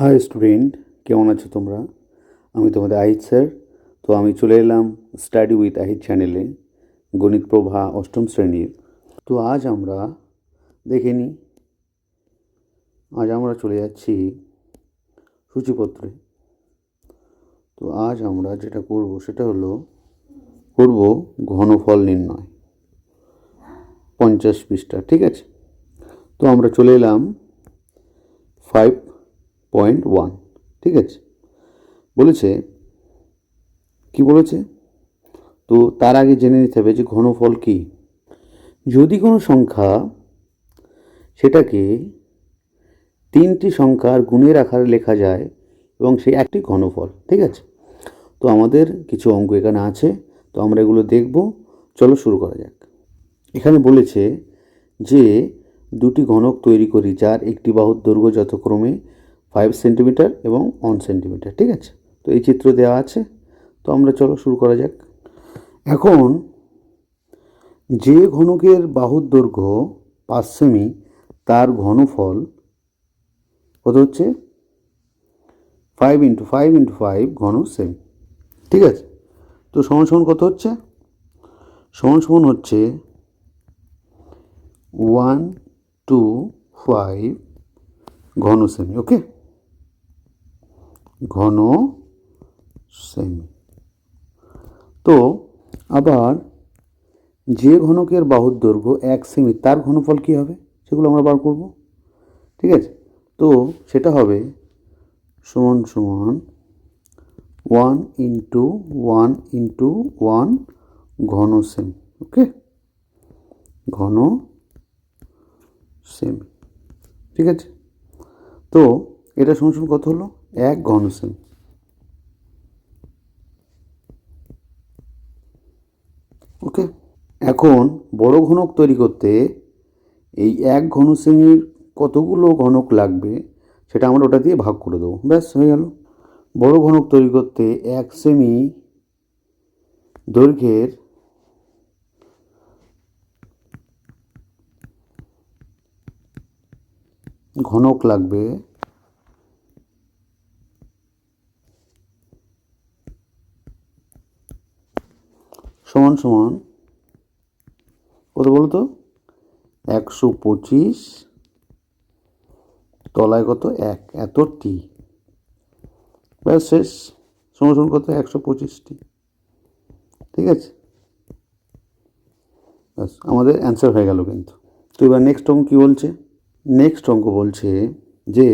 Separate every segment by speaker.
Speaker 1: High student, কেমন আছো তোমরা? আমি তোমাদের আহিত স্যার। তো আমি চলে এলাম স্টাডি উইথ আহিত চ্যানেলে, গণিত প্রভা অষ্টম শ্রেণীর। তো আজ আমরা দেখে নিই, আজ আমরা চলে যাচ্ছি সূচিপত্রে। তো আজ আমরা যেটা করব সেটা হলো ঘনফল নির্ণয়, 50 পৃষ্ঠা। ঠিক আছে, তো আমরা চলে এলাম 5.1। ঠিক আছে, বলেছে কি বলেছে? তো তার আগে জেনে নিতে হবে যে ঘনফল কি। যদি কোনো সংখ্যা সেটাকে 3টি সংখ্যার গুণের আকারে লেখা যায় এবং সেই একটি ঘনফল। ঠিক আছে, তো আমাদের কিছু অঙ্ক এখানে আছে, তো আমরা এগুলো দেখব। চলো শুরু করা যাক। এখানে বলেছে যে দুটি ঘনক তৈরি করি যার একটি বাহুর দৈর্ঘ্য যথাক্রমে 5 সেন্টিমিটার এবং 1 সেন্টিমিটার। ঠিক আছে, তো এই চিত্র দেওয়া আছে, তো আমরা চলো শুরু করা যাক। এখন যে ঘনকের বাহুর দৈর্ঘ্য 5 সেমি তার ঘনফল কত হচ্ছে? 5 × 5 × 5 ঘন সেমি। ঠিক আছে, তো সমান সমান কত হচ্ছে? সমান সমান হচ্ছে 125 ঘন সেমি। ওকে, ঘন সেমি। তো আবার যে ঘনকের বাহুর দৈর্ঘ্য 1 সেমি তার ঘনফল কী হবে সেগুলো আমরা বার করব। ঠিক আছে, তো সেটা হবে সমান সমান 1 × 1 × 1 ঘন সেমি। ওকে, ঘন সেমি। ঠিক আছে, তো এটা সমান সমান কত হলো? 1 ঘন সেমি। ওকে, এখন বড় ঘনক তৈরি করতে এই 1 ঘন সেমির কতগুলো ঘনক লাগবে সেটা আমরা ওটা দিয়ে ভাগ করে দেবো, ব্যাস হয়ে গেল। বড় ঘনক তৈরি করতে 1 সেমি দৈর্ঘ্যের ঘনক লাগবে সমান সমান কত বলো তো? 125 তলায় কত? 1, এত টি, ব্যাস শেষ। সমান সমান কত? 125টি। ঠিক আছে, ব্যাস আমাদের অ্যান্সার হয়ে গেল কিন্তু। তো এবার নেক্সট অঙ্ক কী বলছে? নেক্সট অঙ্ক বলছে যে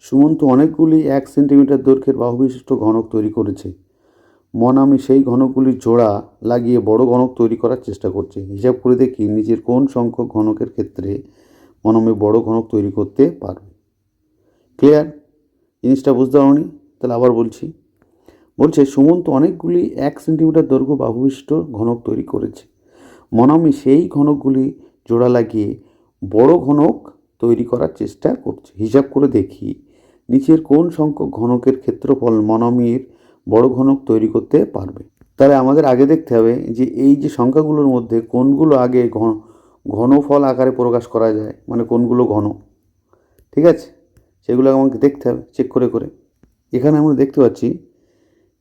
Speaker 1: সুমন্ত অনেকগুলি 1 সেন্টিমিটার দৈর্ঘ্যের বাহুবিশিষ্ট ঘনক তৈরি করেছে। মনামি সেই ঘনকগুলির জোড়া লাগিয়ে বড় ঘনক তৈরি করার চেষ্টা করছে। হিসাব করে দেখি নিচের কোন সংখ্যক ঘনকের ক্ষেত্রে মনামি বড় ঘনক তৈরি করতে পারবে। ক্লিয়ার? জিনিসটা বুঝতে পারোনি? তাহলে আবার বলছি। বলছে সুমন্ত অনেকগুলি 1 সেন্টিমিটার দৈর্ঘ্য বাহুবিশিষ্ট ঘনক তৈরি করেছে। মনামি সেই ঘনকগুলি জোড়া লাগিয়ে বড় ঘনক তৈরি করার চেষ্টা করছে। হিসাব করে দেখি নিচের কোন সংখ্যক ঘনকের ক্ষেত্রফল মনামির বড় ঘনক তৈরি করতে পারবে। তাহলে আমাদের আগে দেখতে হবে যে এই যে সংখ্যাগুলোর মধ্যে কোনগুলো আগে ঘনফল আকারে প্রকাশ করা যায়, মানে কোনগুলো ঘন। ঠিক আছে, সেগুলো আমাকে দেখতে হবে চেক করে করে। এখানে আমরা দেখতে পাচ্ছি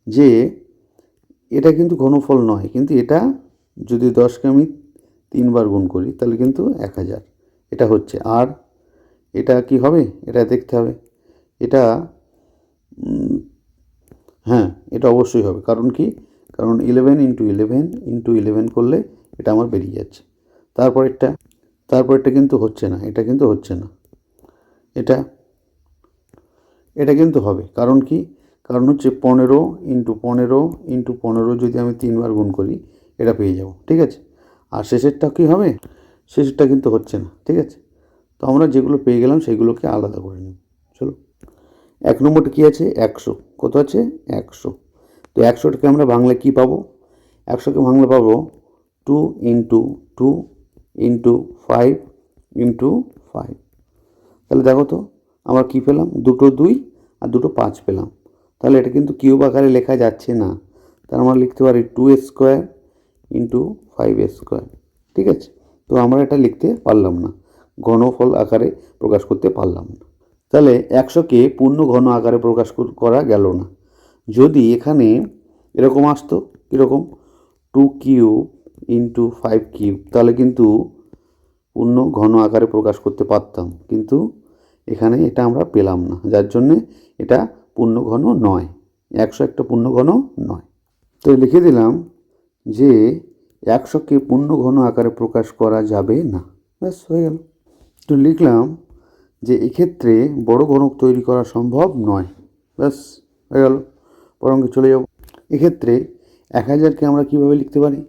Speaker 1: যে এটা কিন্তু ঘনফল নয়, কিন্তু এটা যদি 10কে আমি 3 বার গুণ করি তাহলে কিন্তু 1000 এটা হচ্ছে। আর এটা কি হবে এটা দেখতে হবে। এটা হ্যাঁ, এটা অবশ্যই হবে। কারণ কি? কারণ 11 × 11 × 11 করলে এটা আমার বেরিয়ে যাচ্ছে। তারপরেরটা কিন্তু হচ্ছে না, এটা কিন্তু হচ্ছে না। এটা এটা কিন্তু হবে। কারণ কি? কারণ হচ্ছে 15 × 15 × 15 যদি আমি 3 বার গুণ করি এটা পেয়ে যাব। ঠিক আছে, আর শেষেরটা কি হবে? শেষেরটা কিন্তু হচ্ছে না। ঠিক আছে, তো আমরা যেগুলো পেয়ে গেলাম সেগুলোকে আলাদা করে নিই। চলো, 1 নম্বরটা কী আছে? 100। কত আছে? 100। তো 100টাকে আমরা বাংলায় কী পাবো? 100কে বাংলা পাবো 2 × 2 × 5 × 5। তাহলে দেখো তো আমরা কী পেলাম? দুটো 2 আর দুটো 5 পেলাম। তাহলে এটা কিন্তু কিউব আকারে লেখা যাচ্ছে না, তার আমরা লিখতে পারি 2² × 5²। ঠিক আছে, তো আমরা এটা লিখতে পারলাম না, ঘনফল আকারে প্রকাশ করতে পারলাম না। তাহলে 100কে পূর্ণ ঘন আকারে প্রকাশ করা গেল না। যদি এখানে এরকম আসতো, কীরকম 2 কিউব ইন্টু 5 কিউব, তাহলে কিন্তু পূর্ণ ঘন আকারে প্রকাশ করতে পারতাম, কিন্তু এখানে এটা আমরা পেলাম না, যার জন্যে এটা পূর্ণ ঘন নয়। 100 একটা পূর্ণ ঘন নয়। তো লিখে দিলাম যে 100কে পূর্ণ ঘন আকারে প্রকাশ করা যাবে না। ব্যাস হয়ে গেল। তো লিখলাম যে এক্ষেত্রে বড় ঘনক তৈরি করা সম্ভব নয়। ব্যাস হয়ে গেল। পরঙ্গে চলে যাব। এক্ষেত্রে 1000কে আমরা কীভাবে লিখতে পারি?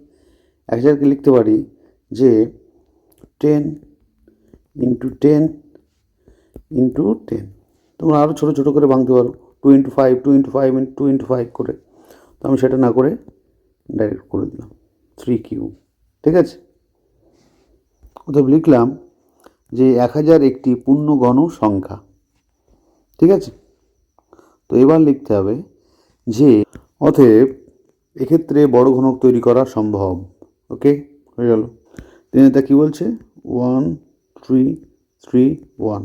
Speaker 1: 1000কে লিখতে পারি যে 10 ইন্টু 10 ইন্টু 10। তোমরা আরও ছোটো ছোটো করে ভাঙতে পারো, 2 ইন্টু 5, 2 ইন্টু 5, 2 ইন্টু 5 করে। তো আমি সেটা না করে ডাইরেক্ট করে দিলাম 3 কিউব। ঠিক আছে? অতএব লিখলাম যে 1000 একটি পূর্ণ ঘন সংখ্যা। ঠিক আছে? তো এবার লিখতে হবে যে অতএব এক্ষেত্রে বড় ঘনক তৈরি করা সম্ভব। ওকে, হয়ে গেল। এটা কী বলছে? 1 3 3 1।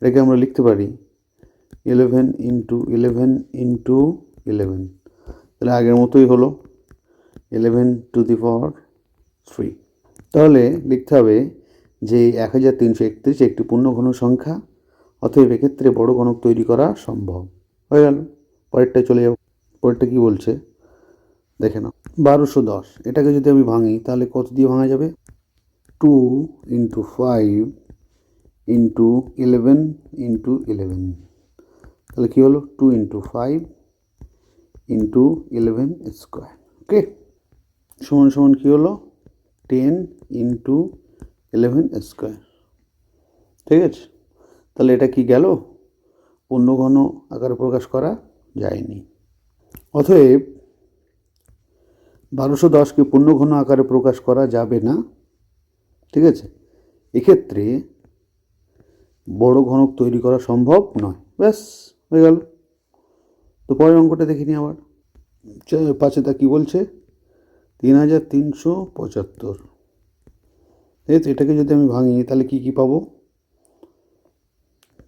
Speaker 1: এটাকে আমরা লিখতে পারি 11 ইন্টু 11 ইন্টু 11। তাহলে আগের মতোই হলো 11 টু দি পাওয়ার 3। তাহলে লিখতে হবে যে 1331 একটি পূর্ণ ঘন সংখ্যা, অতএব এক্ষেত্রে বড় ঘনক তৈরি করা সম্ভব। হয়ে গেল। পরেরটা চলে যাব। পরেরটা কী বলছে দেখে নাও। 1210, এটাকে যদি আমি ভাঙি তাহলে কত দিয়ে ভাঙা যাবে? 2 ইন্টু 5 ইন্টু 11 ইন্টু 11। তাহলে কী হলো? 2 ইন্টু 5 ইন্টু 11 স্কোয়ার। ওকে, সমান সমান কী হলো? 10 ইন্টু 11 স্কোয়ার। ঠিক আছে? তাহলে এটা কি গেল? পূর্ণ ঘন আকারে প্রকাশ করা যায়নি। অতএব 1210কে পূর্ণ ঘন আকারে প্রকাশ করা যাবে না। ঠিক আছে? এক্ষেত্রে বড় ঘনক তৈরি করা সম্ভব নয়। ব্যাস হয়ে গেল। তো পরের অঙ্কটা দেখে নিই আবার। পাঁচেটা কী বলছে? 3375। এই তো, এটাকে যদি আমি ভাঙি তাহলে কী কী পাবো?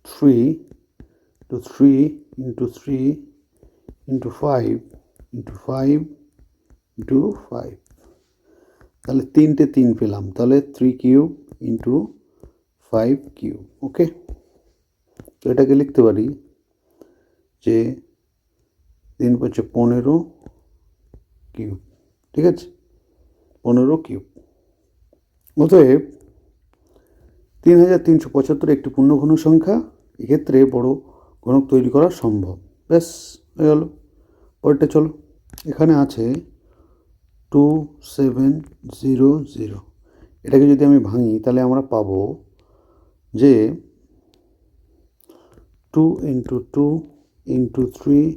Speaker 1: 3 to 3 into 3 into 5 into 5 into 5। তাহলে 3 পেলাম। তাহলে 3 কিউব ইন্টু 5 কিউব। ওকে, তো এটাকে লিখতে পারি যে 3 5 15 কিউব। ঠিক আছে? 15 কিউব। অতএব 3375 একটি পূর্ণ ঘন সংখ্যা, এক্ষেত্রে বড় ঘনক তৈরি করা সম্ভব। ব্যাস হয়ে গেল। পরেরটা চলো। এখানে আছে 2700। এটাকে যদি আমি ভাঙি তাহলে আমরা পাবো যে 2 into 2 into 3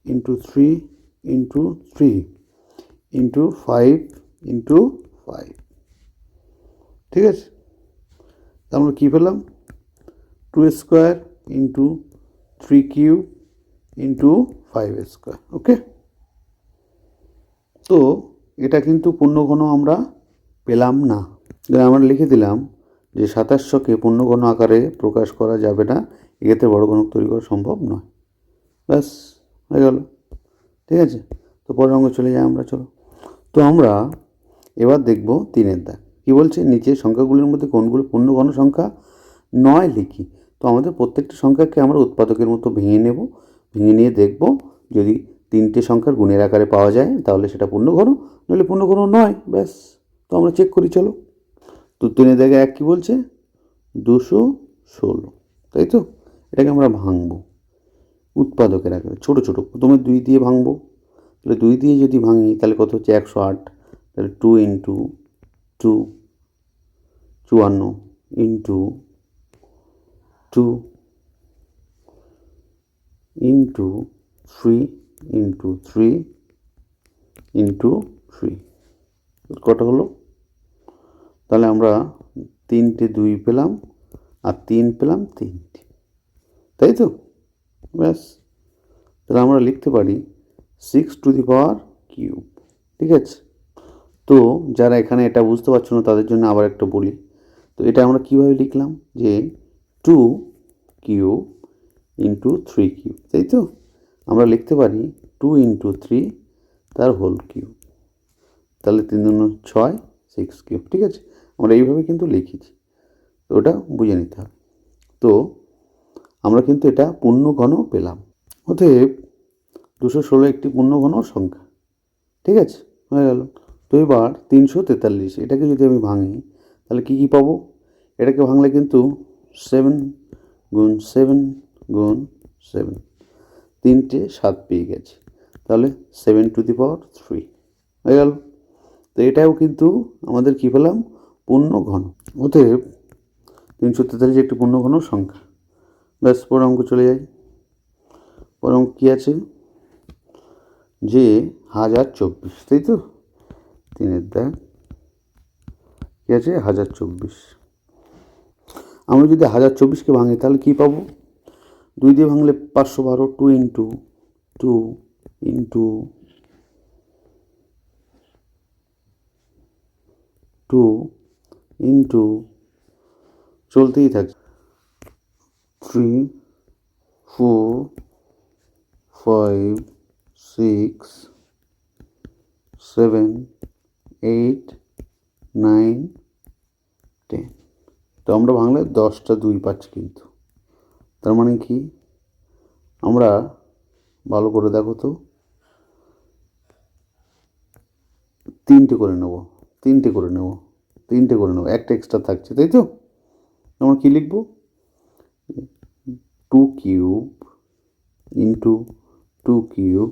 Speaker 1: into 3 into 3 into 5 into 5। ঠিক আছে? তা আমরা কী পেলাম? 2 square into 3 cube into 5 square. Okay, তো এটা কিন্তু পূর্ণঘন আমরা পেলাম না। আমরা লিখে দিলাম যে 2700কে পূর্ণঘন আকারে প্রকাশ করা যাবে না, এক্ষেত্রে বড় ঘনক তৈরি করা সম্ভব নয়। ব্যাস হয়ে গেল। ঠিক আছে? তো পরের অঙ্ক চলে যাই আমরা। চলো। তো আমরা এবার দেখব 3-এর দাগ। কী বলছে? নিচের সংখ্যাগুলির মধ্যে কোনগুলো পূর্ণঘন সংখ্যা নয় লিখি। তো আমাদের প্রত্যেকটা সংখ্যাকে আমরা উৎপাদকের মতো ভেঙে নেব, ভেঙে নিয়ে দেখব যদি 3টে সংখ্যার গুণের আকারে পাওয়া যায় তাহলে সেটা পূর্ণঘন, নইলে পূর্ণঘন নয়। ব্যাস, তো আমরা চেক করি। চলো। তো 3-এর জায়গায় 1 কী বলছে? 216। তাই তো? এটাকে আমরা ভাঙবো উৎপাদকের আকারে ছোটো ছোটো। প্রথমে 2 দিয়ে ভাঙবো। তাহলে 2 দিয়ে যদি ভাঙি তাহলে কত হচ্ছে? 108। তাহলে 2 into 2 54 into 2 into 3 into 3 into 3। কটা হলো? তাহলে আমরা 3টে 2 পেলাম আর 3 পেলাম 3টে। তাই তো? ব্যাস, তাহলে আমরা লিখতে পারি 6 টু দি পাওয়ার কিউব। ঠিক আছে? তো যারা এখানে এটা বুঝতে পারছো না তাদের জন্য আবার একটা বলি। তো এটা আমরা কীভাবে লিখলাম যে 2 কিউব ইন্টু 3 কিউব, তাই তো? আমরা লিখতে পারি 2 ইন্টু 3 তার হোল কিউব, তাহলে 3 দুগুণ 6, 6 কিউব। ঠিক আছে, আমরা এইভাবে কিন্তু লিখেছি, তো ওটা বুঝে নিতে হবে। তো আমরা কিন্তু এটা পূর্ণ ঘন পেলাম। অতএব 216 একটি পূর্ণ ঘন সংখ্যা। ঠিক আছে, হয়ে গেল। তো এবার 343, এটাকে যদি আমি ভাঙি তাহলে কী কী পাবো? এটাকে ভাঙলে কিন্তু 7 গুণ 7 গুণ 7, 3টে 7 পেয়ে গেছে, তাহলে 7⁻³ হয়ে গেল। তো এটাও কিন্তু আমাদের কী পেলাম? পূর্ণ ঘন। অতএব 343 একটি পূর্ণ ঘন সংখ্যা। ব্যাস, পরের অঙ্ক চলে যাই। পরের অঙ্ক কী আছে? যে 1024, তাই তো? 3-এর দাগ কী আছে? 1024। আমরা যদি 1024কে ভাঙি তাহলে কী পাবো? 2 দিয়ে ভাঙলে 512, 2 ইন্টু 2 ইন্টু 2 ইন্টু চলতেই থাকে 3, 4, 5, 6, 7, 8, 9, 10। তো আমরা ভাঙলে 10টা 2 পাচ্ছি কিন্তু। তার মানে কি? আমরা ভালো করে দেখো তো, 3টে করে নেব, 3টে করে নেব, 3টে করে নেব, একটা এক্সট্রা থাকছে, তাই তো? আমরা কী লিখব? 2 cube into 2 cube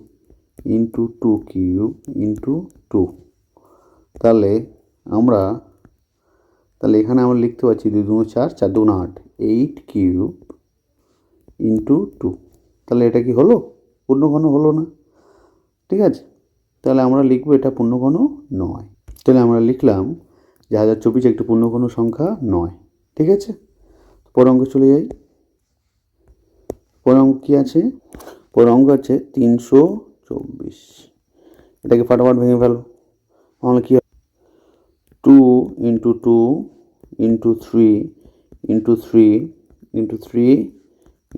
Speaker 1: into 2 cube into 2। তাহলে এখানে আমরা লিখতে পারছি 2 2 4, 4 2 8, 8 কিউব ইন্টু 2। তাহলে এটা কি হলো? পূর্ণঘন হলো না। ঠিক আছে, তাহলে আমরা লিখবো এটা পূর্ণঘন নয়। তাহলে আমরা লিখলাম যে 1024 একটি পূর্ণঘন সংখ্যা নয়। ঠিক আছে, পরের অঙ্কে চলে যাই। পরের অঙ্ক কী আছে? পরের অঙ্ক আছে 324। এটাকে ফাটাফাট ভেঙে ফেলো। তাহলে কী? 2 into 2 into 3 into 3 into 3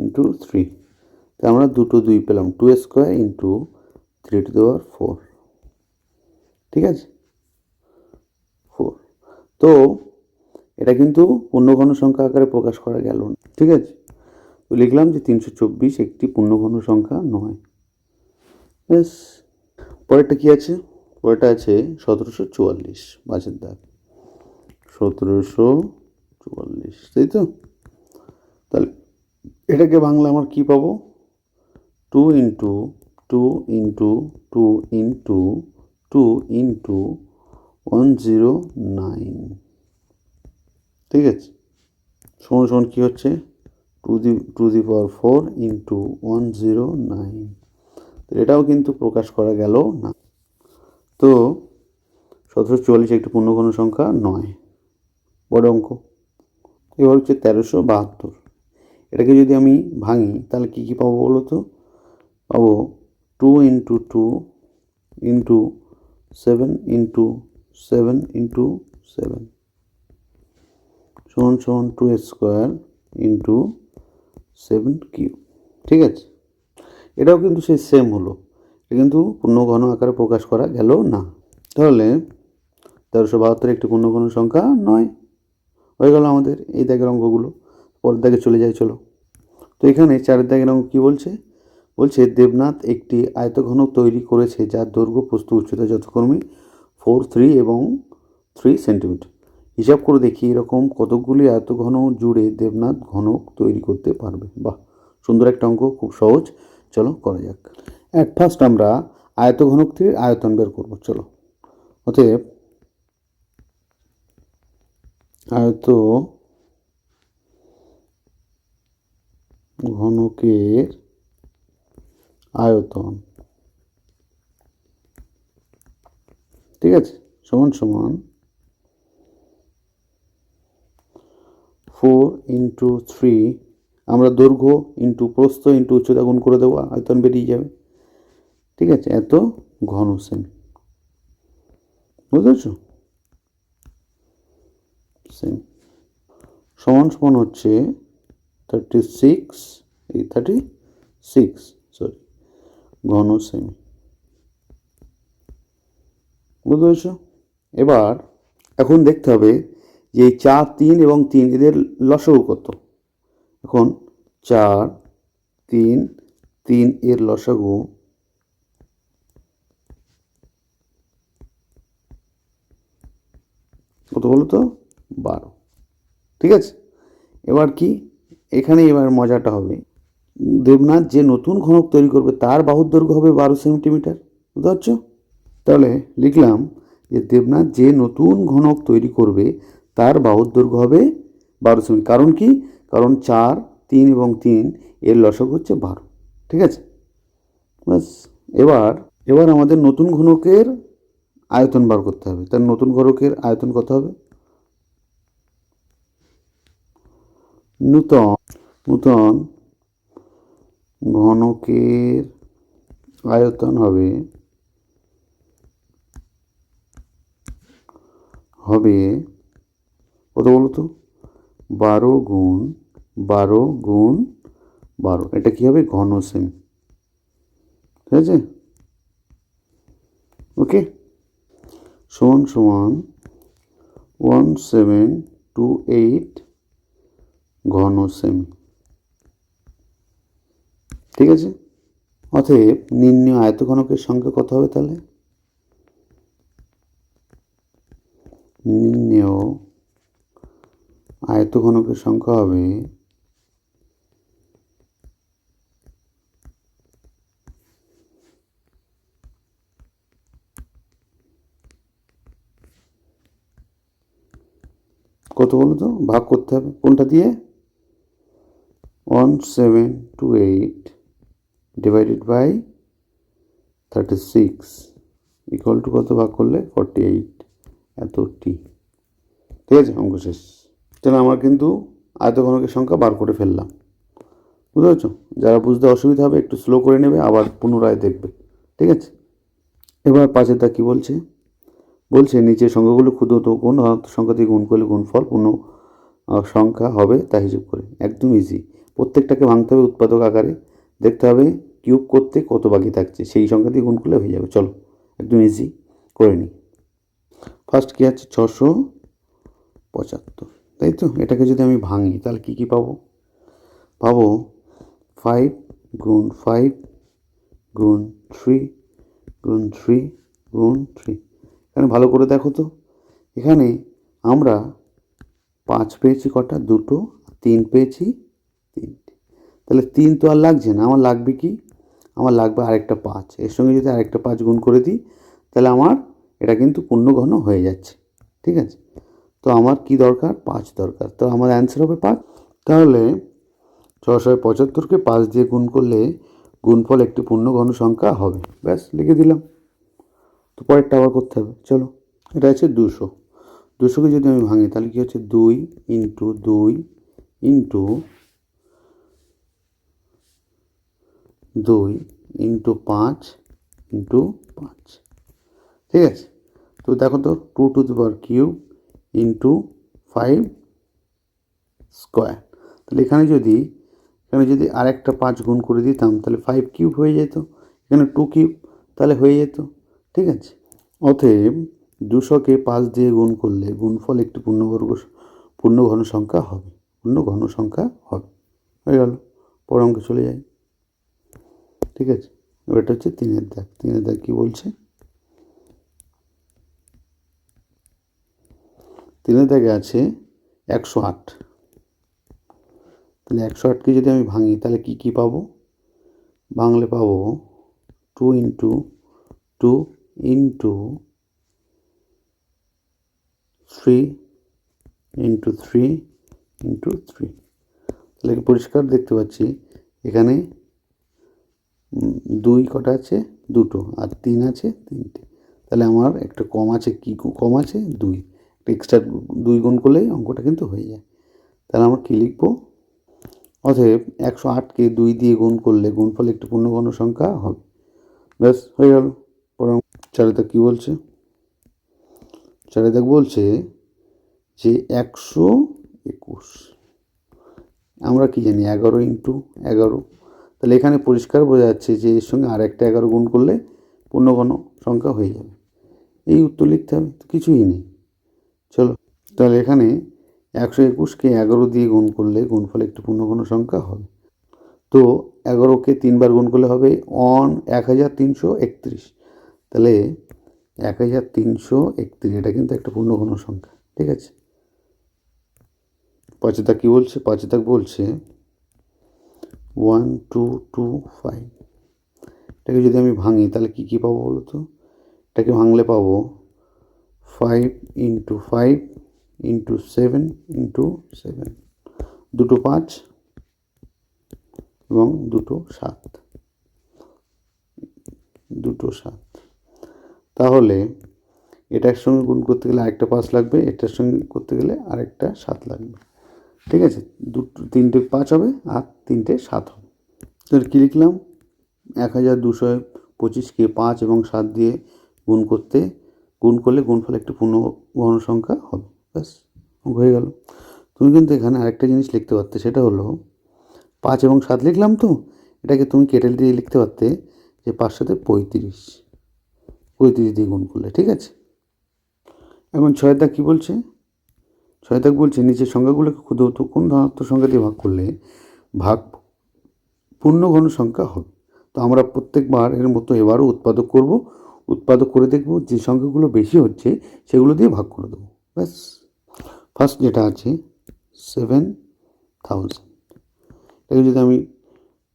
Speaker 1: into 3। তো আমরা দুটো 2 পেলাম, 2² ইন্টু 3⁴। ঠিক আছে, 4। তো এটা কিন্তু পূর্ণঘন সংখ্যা আকারে প্রকাশ করা গেল না। ঠিক আছে, তো লিখলাম যে 324 একটি পূর্ণঘন সংখ্যা নয়। ব্যাস, পরেরটা কী আছে? পরেরটা আছে 1744, 5-এর দাগ 1744, তাই তো? তাহলে এটাকে বাংলা আমার কী পাবো? 2 ইন্টু 2 ইন্টু 2 ইন্টু 2 ইন্টু 109। ঠিক আছে, সমান সমান কী হচ্ছে? 2⁴ ইন্টু 109। তো এটাও কিন্তু প্রকাশ করা গেল না। তো 1744 একটি পূর্ণঘন সংখ্যা নয়। বড় অঙ্ক। এবার হচ্ছে 1372। এটাকে যদি আমি ভাঙি তাহলে কী কী পাবো বলো তো? পাবো 2 ইন্টু 2 ইন্টু 7 ইন্টু 7 ইন্টু 7 সমান সমান 2² ইন্টু 7 কিউব। ঠিক আছে, এটাও কিন্তু সেই সেম হলো, এটা কিন্তু পূর্ণঘন আকারে প্রকাশ করা গেল না। তাহলে 1372 একটি পূর্ণঘন সংখ্যা নয়। হয়ে গেল আমাদের এই দাগের অঙ্কগুলো। পরের দাগে চলে যাই চলো। তো এখানে 4-এর দাগের অঙ্ক কী বলছে? বলছে দেবনাথ একটি আয়তঘনক তৈরি করেছে যার দৈর্ঘ্য প্রস্থ উচ্চতা যথাক্রমে 4, 3 এবং 3 সেন্টিমিটার। হিসাব করে দেখি এরকম কতকগুলি আয়তঘন জুড়ে দেবনাথ ঘনক তৈরি করতে পারবে। বাহ, সুন্দর একটা অঙ্ক, খুব সহজ। চলো করা যাক। অ্যাট ফার্স্ট আমরা আয়তঘনকটির আয়তন বের করবো। চলো, অতএব আয়ত ঘনকের আয়তন, ঠিক আছে, সমান সমান 4 ইন্টু 3, আমরা দৈর্ঘ্য ইন্টু প্রস্থ ইন্টু উচ্চতা গুণ করে দেবো, আয়তন বেরিয়ে যাবে। ঠিক আছে, এত ঘন সেমি, বুঝেছ? সেমি সমান সমান হচ্ছে 36, এই 36 সরি ঘন সেমি। বুঝতে পেরেছো? এবার এখন দেখতে হবে যে 4, 3 এবং 3 এদের লসাগু কত। এখন 4, 3, 3 এর লসাগু কত বলো তো? 12। ঠিক আছে, এবার কি এখানে এবার মজাটা হবে, দেবনাথ যে নতুন ঘনক তৈরি করবে তার বাহুর দৈর্ঘ্য হবে 12 সেন্টিমিটার। বুঝতে পারছো? তাহলে লিখলাম যে দেবনাথ যে নতুন ঘনক তৈরি করবে তার বাহুর দৈর্ঘ্য হবে 12 সেমি। কারণ কি? কারণ 4, 3 এবং 3 এর লসাগু হচ্ছে 12। ঠিক আছে, ব্যাস। এবার এবার আমাদের নতুন ঘনকের আয়তন বার করতে হবে। তার নতুন ঘনকের আয়তন কত হবে? নূতন নূতন ঘনকের আয়তন হবে কত বলো তো? 12 গুণ 12 গুণ 12। এটা কি হবে? ঘন সেমি। ঠিক আছে, ওকে। সমান সমান 1728 ঘন সেমি। ঠিক আছে, অতএব নির্ণয় আয়তঘনকের সংখ্যা কত হবে তাহলে? নির্ণয় আয়তঘনকের সংখ্যা হবে কত বলো তো? ভাগ করতে হবে কোনটা দিয়ে? 1728 ডিভাইডেড বাই 36 ইকুয়াল টু কত ভাগ করলে? 48, এত টি। ঠিক আছে, অঙ্ক শেষ। তাহলে আমার কিন্তু আয়তঘনকের সংখ্যা বার করে ফেললাম। বুঝতে পারছো? যারা বুঝতে অসুবিধা হবে একটু স্লো করে নেবে, আবার পুনরায় দেখবে। ঠিক আছে, এবার পাঁচেরটা কি বলছে? বলছে নিচের সংখ্যাগুলো ক্ষুদ্রতম কোন ধনাত্মক সংখ্যা দিয়ে গুণ করলে গুণফল পূর্ণ সংখ্যা হবে তা হিসেব করে। একদম ইজি। প্রত্যেকটাকে ভাঙতে হবে উৎপাদক আকারে, দেখতে হবে কিউব করতে কত বাকি থাকছে, সেই সংখ্যা দিয়ে গুণ করলে হয়ে যাবে। চলো একদম ইজি করে নিই। ফার্স্ট কী আছে? 675, তাই তো? এটাকে যদি আমি ভাঙি তাহলে কী কী পাবো? পাবো 5 গুণ 5 গুণ 3 গুণ 3 গুণ 3। এখানে ভালো করে দেখো তো, এখানে আমরা 5 পেয়েছি কটা? 2টো। 3 পেয়েছি 3টে। তাহলে 3 তো আর লাগছে না, আমার লাগবে কি? আমার লাগবে আরেকটা 5। এর সঙ্গে যদি আরেকটা 5 গুণ করে দিই তাহলে আমার এটা কিন্তু পূর্ণঘন হয়ে যাচ্ছে। ঠিক আছে, তো আমার কি দরকার? 5 দরকার। তো আমার অ্যান্সার হবে 5। তাহলে 675কে 5 দিয়ে গুণ করলে গুণফল একটি পূর্ণঘন সংখ্যা হবে। ব্যাস, লিখে দিলাম। তো পরেরটা আবার করতে হবে। চলো, এটা আছে 200। 200কে যদি আমি ভাঙি তাহলে কী হচ্ছে? 2 ইন্টু 2 ইন্টু 2 ইন্টু 5 ইন্টু 5। ঠিক আছে, তো দেখো তো 2 to the power cube into 5 square. তাহলে এখানে যদি আরেকটা 5 গুণ করে দিতাম তাহলে 5 কিউব হয়ে যেত। এখানে 2 কিউব, তাহলে হয়ে যেত। ঠিক আছে, অতএব 200কে 5 দিয়ে গুণ করলে গুণফল একটি পূর্ণঘন সংখ্যা হবে। পূর্ণঘন সংখ্যা হবে। হয়ে গেল, পরের অঙ্কে চলে যাই। ঠিক আছে, এবার এটা হচ্ছে 3-এর দাগ। 3-এর দাগ কী বলছে? 3-এর দাগে আছে 108। তাহলে 108কে যদি আমি ভাঙি তাহলে কী কী পাবো? ভাঙলে পাবো 2 ইন্টু 2 ইন্টু 3 ইন্টু 3 ইন্টু 3। তাহলে পরিষ্কার দেখতে পাচ্ছি এখানে 2 কটা আছে? 2টো। আর 3 আছে 3টে। তাহলে আমার একটা কম আছে। কি কম আছে? 2। একটা এক্সট্রা 2 গুণ করলেই অঙ্কটা কিন্তু হয়ে যায়। তাহলে আমরা কী লিখব? অতএব 108কে 2 দিয়ে গুণ করলে গুণফল একটি পূর্ণঘন সংখ্যা হবে। ব্যাস, হয়ে গেল। পরে 4-এর দাগ কী বলছে? 4-এর দাগ বলছে যে 121। আমরা কি জানি 11 × 11, তাহলে এখানে পরিষ্কার বোঝা যাচ্ছে যে এর সঙ্গে আর একটা 11 গুণ করলে পূর্ণঘন সংখ্যা হয়ে যাবে। এই উত্তর লিখতে হবে, তো কিছুই নেই। চলো, তাহলে এখানে 121কে 11 দিয়ে গুণ করলে গুণফলে একটি পূর্ণঘন সংখ্যা হবে। তো 11কে 3বার গুণ করলে হবে 1331, তাহলে 1331 এটা কিন্তু একটা পূর্ণঘন সংখ্যা। ঠিক আছে, পাঁচে দাগ কী বলছে? পাঁচে দাগ বলছে 1225। এটাকে যদি আমি ভাঙি তাহলে কী কী পাবো বলো তো? এটাকে ভাঙলে পাবো 5 × 5 × 7 × 7, দুটো 5 এবং দুটো 7, দুটো 7। তাহলে এটার সঙ্গে গুণ করতে গেলে আরেকটা 5 লাগবে, এটার সঙ্গে করতে গেলে আরেকটা 7 লাগবে। ঠিক আছে, তিনটে 5 হবে আর তিনটে 7 হবে। তাহলে কী লিখলাম? 1225কে 5 এবং 7 দিয়ে গুণ করলে গুণফল একটি পূর্ণঘন সংখ্যা হবে। ব্যাস, হয়ে গেল। তুমি কিন্তু এখানে আরেকটা জিনিস লিখতে পারতে, সেটা হলো 5 এবং 7 লিখলাম, তো এটাকে তুমি কেটে দিয়ে লিখতে পারতে যে 5 × 7 = 35, 35 দিয়ে গুণ করলে। ঠিক আছে, এখন 6 দাগ কী বলছে? 6 দাগ বলছে নিচের সংখ্যাগুলোকে ক্ষুদ্রতম কোন ধনাত্মক সংখ্যা দিয়ে ভাগ করলে ভাগ পূর্ণঘন সংখ্যা হবে। তো আমরা প্রত্যেকবার এর মতো এবারও উৎপাদক করে দেখব, যে সংখ্যাগুলো বেশি হচ্ছে সেগুলো দিয়ে ভাগ করে দেবো। ব্যাস, ফার্স্ট যেটা আছে 7000, এটাকে যদি আমি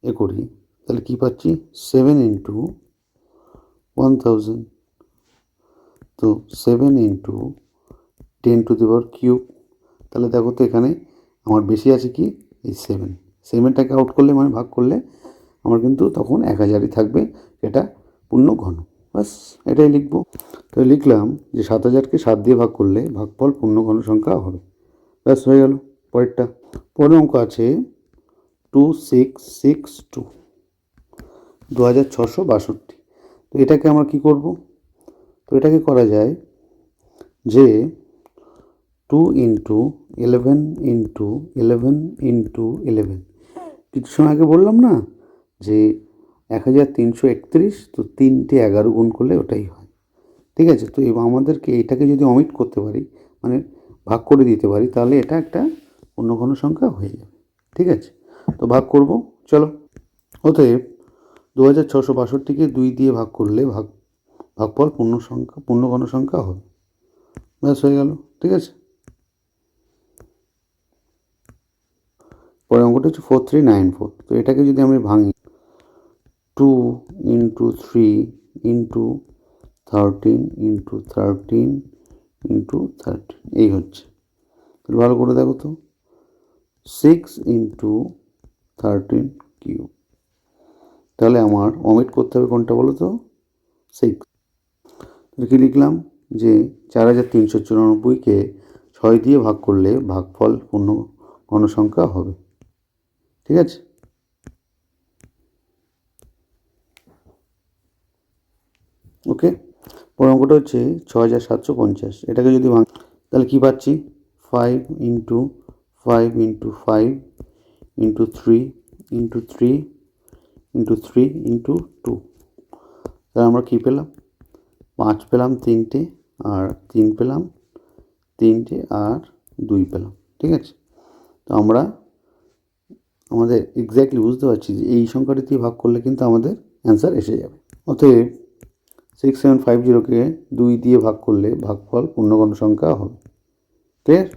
Speaker 1: করি তাহলে কী পাচ্ছি? 7 × 1000, তো 7 × 10⁻³ তাহলে দেখো তো এখানে আমার বেশি আছে কি? এই 7টাকে আউট করলে মানে ভাগ করলে আমার কিন্তু তখন 1000ই থাকবে, এটা পূর্ণঘন। ব্যাস, এটাই লিখবো। তো লিখলাম যে 7000কে 7 দিয়ে ভাগ করলে ভাগফল পূর্ণঘন সংখ্যা হবে। ব্যাস, হয়ে গেল। পরের অঙ্ক আছে 2662, 2662। তো এটাকে আমরা কি করব? তো এটাকে করা যায় যে 2 × 11 × 11 × 11। কিছু সময় আগে বললাম না যে 1331, তো 3টে 11 গুণ করলে ওটাই হয়। ঠিক আছে, তো এবার আমাদেরকে এটাকে যদি অমিট করতে পারি, মানে ভাগ করে দিতে পারি, তাহলে এটা একটা পূর্ণঘন সংখ্যা হয়ে যাবে। ঠিক আছে, তো ভাগ করব। চলো, অতএব 2662কে 2 দিয়ে ভাগ করলে ভাগফল পূর্ণঘন সংখ্যা হবে। ব্যাস, হয়ে গেল। ঠিক আছে, পরের অঙ্কটা হচ্ছে 4394। তো এটাকে যদি আমি ভাঙি 2 × 3 × 13 × 13 × 13, এই হচ্ছে। তাহলে ভালো করে দেখো তো, 6 × 13³ তাহলে আমার অমিট করতে হবে কোনটা বলো তো? 6। তাহলে কী লিখলাম? যে 4394কে 6 দিয়ে ভাগ করলে ভাগফল পূর্ণঘন সংখ্যা হবে। ঠিক আছে, ওকে। পরের অঙ্কটা হচ্ছে 6750। এটাকে যদি ভাঙ তাহলে কী পাচ্ছি? 5 × 5 × 5 × 3 × 3 × 3 × 2। তাহলে আমরা কী পেলাম? 5 পেলাম 3টে, আর 3 পেলাম 3টে, আর 2 পেলাম। ঠিক আছে, তো আমরা আমাদের এক্স্যাক্টলি বুঝতে পারছি যে এই সংখ্যাটি দিয়ে ভাগ করলে কিন্তু আমাদের অ্যান্সার এসে যাবে। অতএব 6750কে 2 দিয়ে ভাগ করলে ভাগফল পূর্ণঘন সংখ্যা হবে। ক্লিয়ার?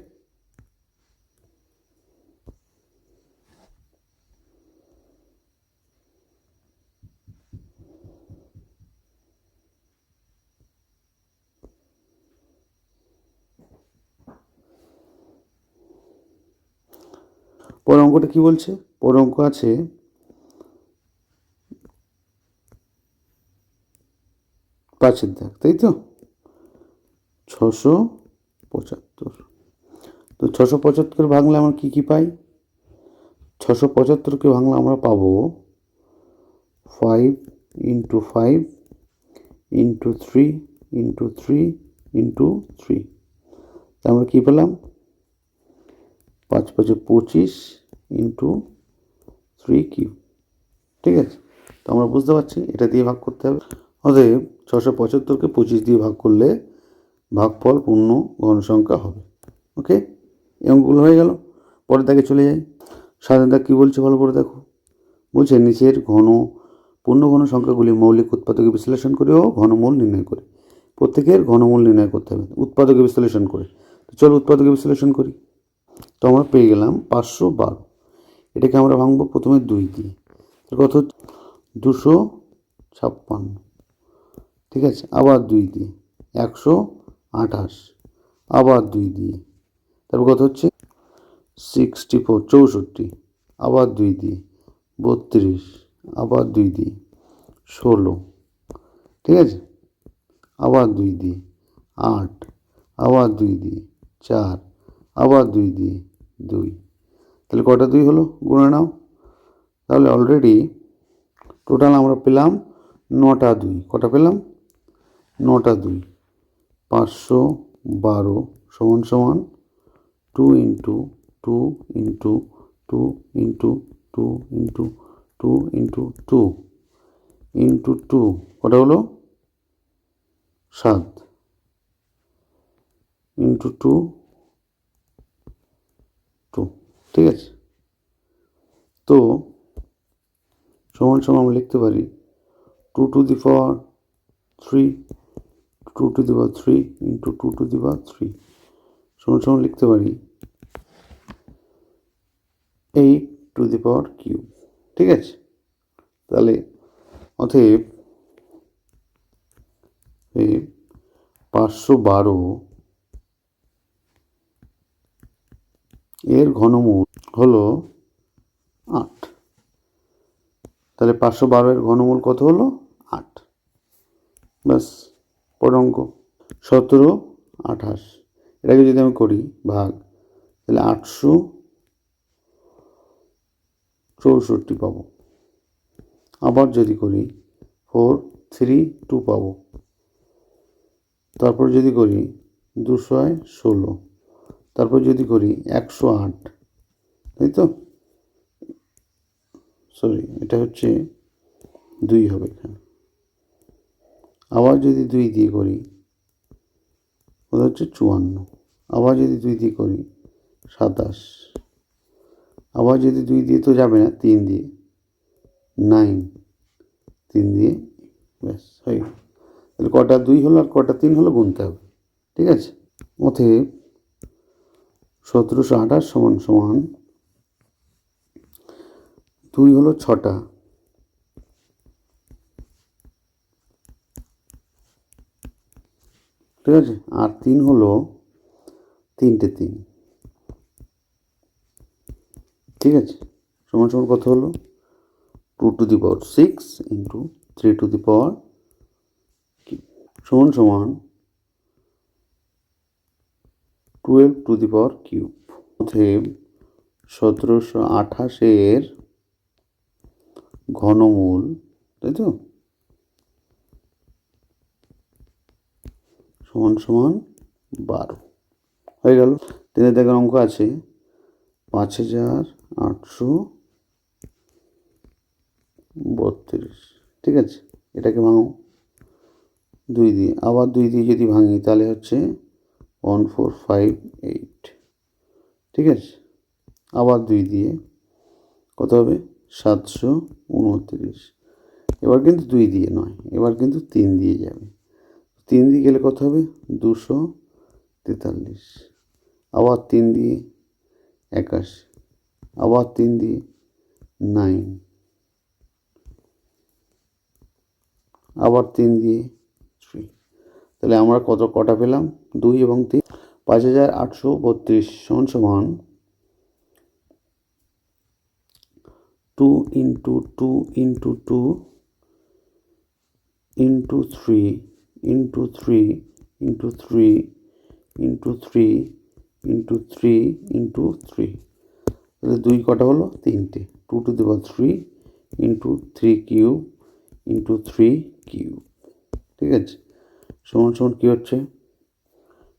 Speaker 1: পরের অঙ্কটা কী বলছে? পরের অঙ্ক আছে 5 দাগ, তাই তো? 675। তো 675 ভাঙলে আমরা কী কী পাই? 675কে ভাঙলে আমরা পাবো 5 × 5 × 3 × 3 × 3। তা আমরা কী পেলাম? 5 × 5 = 25, ইন্টু 3 কিউব। ঠিক আছে, তো আমরা বুঝতে পারছি এটা দিয়ে ভাগ করতে হবে। অতএব 675কে 25 দিয়ে ভাগ করলে ভাগফল পূর্ণ ঘন সংখ্যা হবে। ওকে, এই অঙ্কগুলো হয়ে গেল। পরের দাগে চলে যাই। সাধারণ দাগ কী বলছে ভালো করে দেখো। বলছে নিচের পূর্ণ ঘন সংখ্যাগুলি মৌলিক উৎপাদকে বিশ্লেষণ করেও ঘনমূল নির্ণয় করে। প্রত্যেকের ঘনমূল নির্ণয় করতে হবে উৎপাদকে বিশ্লেষণ করে। তো চলো উৎপাদকে বিশ্লেষণ করি। তো আমরা পেয়ে গেলাম 512। এটাকে আমরা ভাঙবো প্রথমে 2 দিয়ে, কত 256। ঠিক আছে, আবার 2 দিয়ে 128, আবার 2 দিয়ে, তারপর কত হচ্ছে 64 64, আবার 2 দিয়ে 32, আবার 2 দিয়ে 16। ঠিক আছে, আবার 2 দিয়ে 8, আবার 2 দিয়ে 4, আবার 2 দিয়ে 2। তাহলে কটা 2 হলো গুণে নাও। তাহলে অলরেডি টোটাল আমরা পেলাম 9টা 2। কটা পেলাম? 9টা 2। 512 সমান সমান 2 into 2 into 2 into 2 into 2 into 2 into 2, কটা হলো 7, ইন্টু 2 2। ঠিক আছে, তো সমান সমান আমরা লিখতে পারি 2 to the power 3, 2 to the power 3 into 2 to the power 3 সমান সমান লিখতে পারি 8 টু দি পাওয়ার কিউব। ঠিক আছে, তাহলে অতএব 512 এর ঘনমূল হলো 8। তাহলে 512 এর ঘনমূল কত হলো? 8। ব্যাস, পরের অঙ্ক 17 28। এটাকে যদি আমি করি ভাগ, তাহলে 864 পাবো। আবার যদি করি 432 পাবো। তারপর যদি করি 216, তারপর যদি করি 108, তাই তো, সরি এটা হচ্ছে 2 হবে এখানে। আবার যদি 2 দিয়ে করি ওটা হচ্ছে 54, আবার যদি 2 দিয়ে করি 27, আবার যদি 2 দিয়ে তো যাবে না, 3 দিয়ে 9, 3 দিয়ে, ব্যাস হয়ে গেল। তাহলে কটা 2 হলো আর কটা 3 হলো গুনতে হবে। ঠিক আছে, অতএব 1728 সমান সমান 2 হলো 6টা, ঠিক আছে, আর 3 হলো 3টে 3। ঠিক আছে, সমান সমান কত হলো 2 to the power 6 into 3 to the power সমান সমান 12 টু দি পাওয়ার কিউব। অতএব 1728 ঘনমূল, তাই তো, সমান সমান 12 হয়ে গেল। 3 দাগের অঙ্ক আছে 5832। ঠিক আছে, এটাকে ভাঙো 2 দিয়ে, আবার 2 দিয়ে যদি ভাঙি তাহলে হচ্ছে 1458। ঠিক আছে, আবার 2 দিয়ে কত হবে 729। এবার কিন্তু 2 দিয়ে নয়, এবার কিন্তু 3 দিয়ে যাবে। 3 দিয়ে গেলে কত হবে 243, আবার 3 দিয়ে 81, আবার 3 দিয়ে 9, আবার 3 দিয়ে 3। তাহলে আমরা কটা পেলাম 2 এবং 3। 5832 সমান সমান 2 into 2 into 2 into 3 into 3 into 3 into 3 into 3 into 3। তাহলে 2 কটা হলো 3টে, 2 to the power 3 into 3 cube into 3 cube. ঠিক আছে, সমান সমান কী হচ্ছে,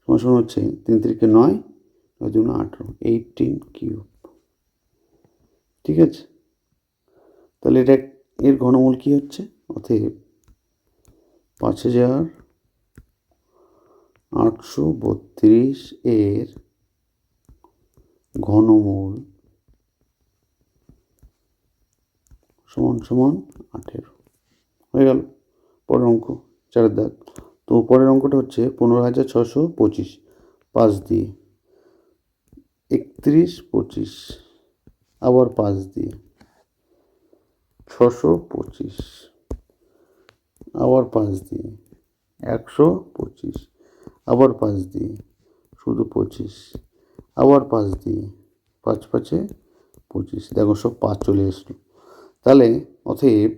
Speaker 1: সমান সমান হচ্ছে 3 3 9, 9 2 18, 18 কিউব। ঠিক আছে, তাহলে এটা এর ঘনমূল কী হচ্ছে? অতএব 5832 এর ঘনমূল সমান সমান 18 হয়ে গেল। পরের অঙ্ক 4 দাগ। তো পরের অঙ্কটা হচ্ছে 15,625 5 দিয়ে 31 25 আবার 5 দিয়ে 625 আবার 5 দিয়ে 125 আবার 5 দিয়ে শুধু 25 আবার 5 দিয়ে 5 5 25। দেখো সব 5 চলে এসলো। তাহলে অতএব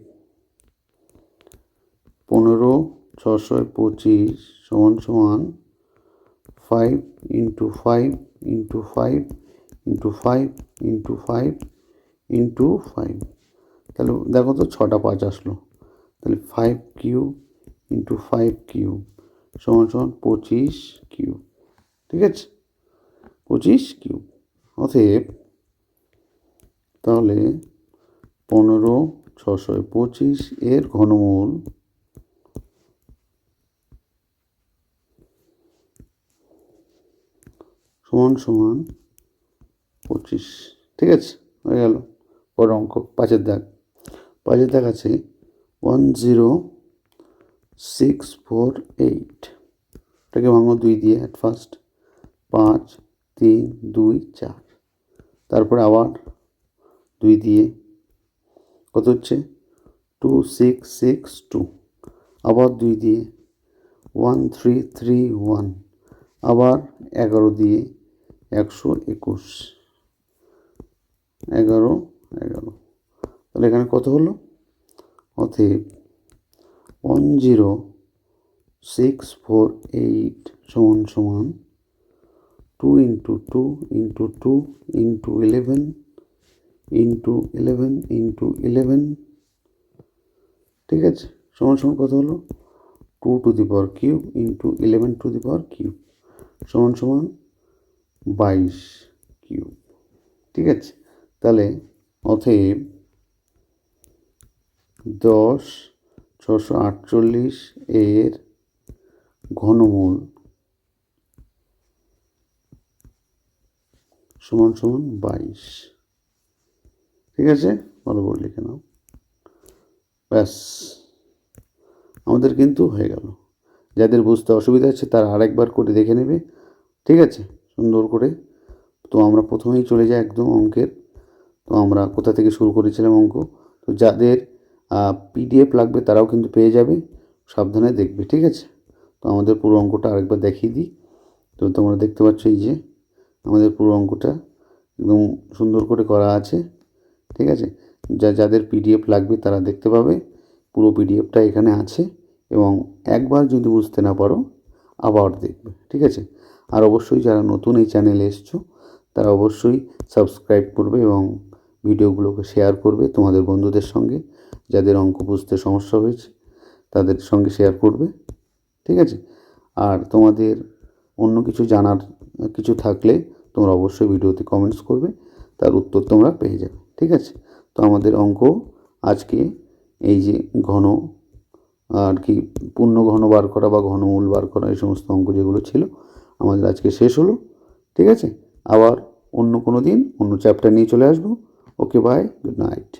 Speaker 1: 15,625 সমান সমান 5 into 5 into 5 into 5 into 5 into 5। তাহলে দেখো তো 6টা 5 আসলো। তাহলে 5 কিউব ইন্টু 5 কিউব সমান সমান 25 কিউব। ঠিক আছে, 25 কিউব। অতএব তাহলে 15,625 এর ঘনমূল সমান সমান 25। ঠিক আছে, হয়ে গেল। পরের অঙ্ক 5 দাগ। 5 দাগ আছে 10648। এটাকে ভাঙো 2 দিয়ে অ্যাট ফার্স্ট। 5 3 2 4, তারপরে আবার 2 দিয়ে কত হচ্ছে 2662, আবার 2 দিয়ে 1331, আবার 11 দিয়ে 121, 11 11। তাহলে এখানে কত হলো? অতএব 10648 সমান সমান 2 into 2 into 2 into 11 into 11 into 11। ঠিক আছে, সমান সমান কত হলো? 2 to the power cube into 11 two the power cube সমান সমান 22 কিউব। ঠিক আছে, তাহলে অতএব 10,648 এর ঘনমূল সমান সমান 22। ঠিক আছে, ভালো করে লিখে নাও। ব্যাস, আমাদের কিন্তু হয়ে গেল। যাদের বুঝতে অসুবিধা হচ্ছে তারা আরেকবার করে দেখে নেবে। ঠিক আছে, সুন্দর করে। তো আমরা প্রথমেই চলে যাই একদম অঙ্কের। তো আমরা কোথা থেকে শুরু করেছিলাম অঙ্ক। তো যাদের পিডিএফ লাগবে তারাও কিন্তু পেয়ে যাবে, সাবধানে দেখবে। ঠিক আছে, তো আমাদের পুরো অঙ্কটা আরেকবার দেখিয়ে দিই। তো তোমরা দেখতে পাচ্ছ এই যে আমাদের পুরো অঙ্কটা একদম সুন্দর করে করা আছে। ঠিক আছে, যাদের পিডিএফ লাগবে তারা দেখতে পাবে, পুরো পিডিএফটা এখানে আছে। এবং একবার যদি বুঝতে না পারো আবার দেখবে। ঠিক আছে, আর অবশ্যই যারা নতুন এই চ্যানেলে এসছো তারা অবশ্যই সাবস্ক্রাইব করবে এবং ভিডিওগুলোকে শেয়ার করবে তোমাদের বন্ধুদের সঙ্গে। যাদের অঙ্ক বুঝতে সমস্যা হয়েছে তাদের সঙ্গে শেয়ার করবে। ঠিক আছে, আর তোমাদের অন্য কিছু জানার কিছু থাকলে তোমরা অবশ্যই ভিডিওতে কমেন্টস করবে, তার উত্তর তোমরা পেয়ে যাবে। ঠিক আছে, তো আমাদের অঙ্ক আজকে এই যে ঘন আর কি পূর্ণ ঘন বার করা বা ঘনমূল বার করা এই সমস্ত অঙ্ক যেগুলো ছিল আমাদের আজকে শেষ হলো। ঠিক আছে, আবার অন্য কোনো দিন অন্য চ্যাপ্টার নিয়ে চলে আসবো। ওকে, বাই, গুড নাইট।